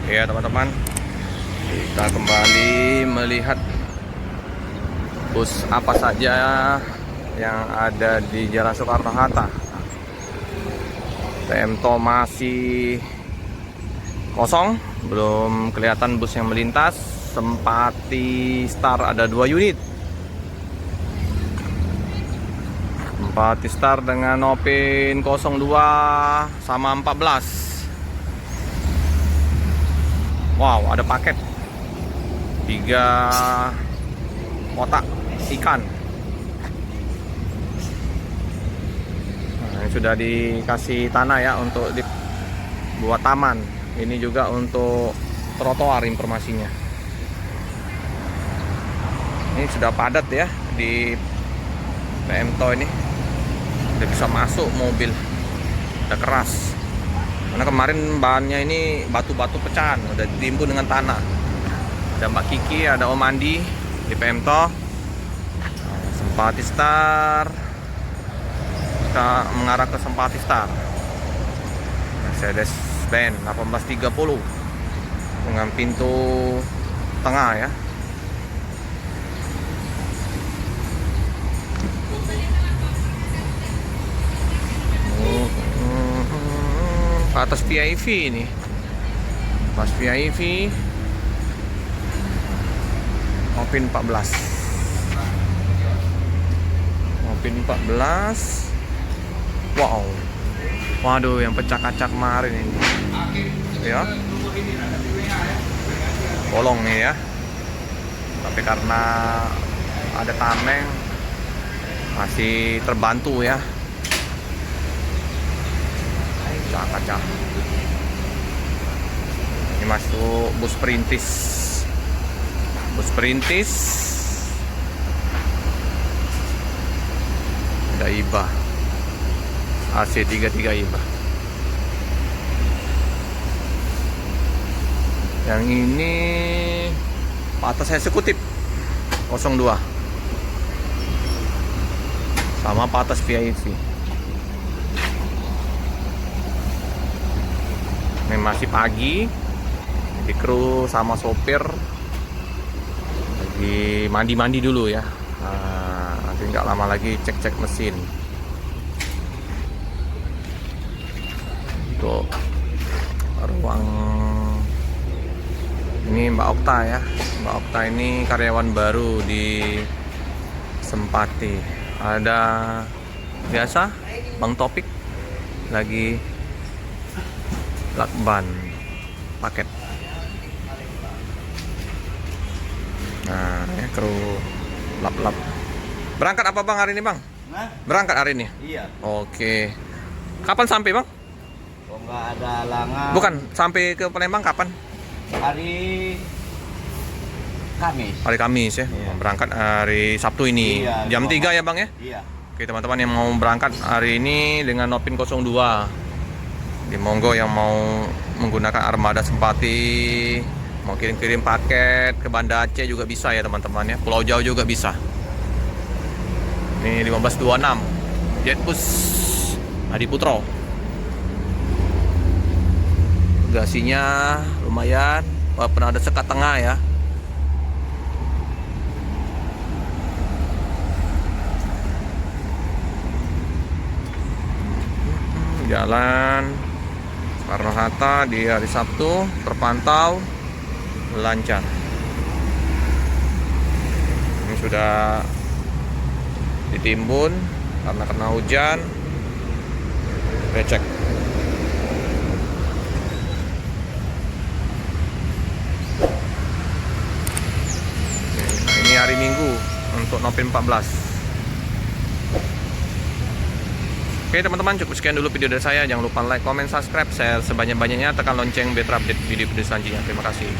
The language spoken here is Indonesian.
Ya teman-teman, kita kembali melihat bus apa saja yang ada di Jalan Soekarno-Hatta. Pemto masih kosong, belum kelihatan bus yang melintas. Sempati Star ada 2 unit. Sempati Star dengan Nopin 02 sama 14. Wow, ada paket 3 kotak ikan. Nah, ini sudah dikasih tanah ya untuk dibuat taman. Ini juga untuk trotoar informasinya. Ini sudah padat ya di Pemto ini. Udah bisa masuk mobil. Udah keras. Karena kemarin bahannya ini batu-batu pecahan, udah ditimbun dengan tanah. Ada Mbak Kiki, ada Om Andi di Pemto. Sempati Star. Kita mengarah ke Sempati Star. Mercedes Benz 1830 dengan pintu tengah ya. Atas VIP ini, pas VIP Mopin 14, Mopin 14. Wow, waduh, yang pecah kaca kemarin ini ya, bolong nih ya, tapi karena ada tameng masih terbantu ya. Kaca ini masuk bus perintis, ada IBA AC33 IBA. Yang ini atas eksekutif 02 sama atas VIP. Ini masih pagi, jadi kru sama sopir lagi mandi-mandi dulu ya. Nah, nanti nggak lama lagi cek-cek mesin. Untuk ruang ini Mbak Okta ya. Mbak Okta ini karyawan baru di Sempati. Ada biasa Bang Topik lagi lakban paket. Nah, ya kru lap-lap. Berangkat apa Bang hari ini Bang? Nah, berangkat hari ini? iya. Oke. Kapan sampai Bang? Kok nggak ada halangan? Bukan, sampai ke Palembang kapan? Hari Kamis. Hari Kamis ya. Iya. Berangkat hari Sabtu ini. Iya, Jam 3 ya Bang ya? Iya. Oke teman-teman yang mau berangkat hari ini dengan Nopin 02. Di monggo yang mau menggunakan armada Sempati, mau kirim-kirim paket ke Banda Aceh juga bisa ya teman-teman ya. Pulau Jauh juga bisa. Ini 1526 Jetbus Adi Putro. Bagasinya lumayan, pernah ada sekat tengah ya. Jalan Soekarno-Hatta di hari Sabtu terpantau lancar. Ini sudah ditimbun karena kena hujan. Recek. Nah, ini hari Minggu untuk Nopin 14. Oke teman-teman, cukup sekian dulu video dari saya. Jangan lupa like, comment, subscribe, share sebanyak-banyaknya. Tekan lonceng biar terupdate video-video selanjutnya. Terima kasih.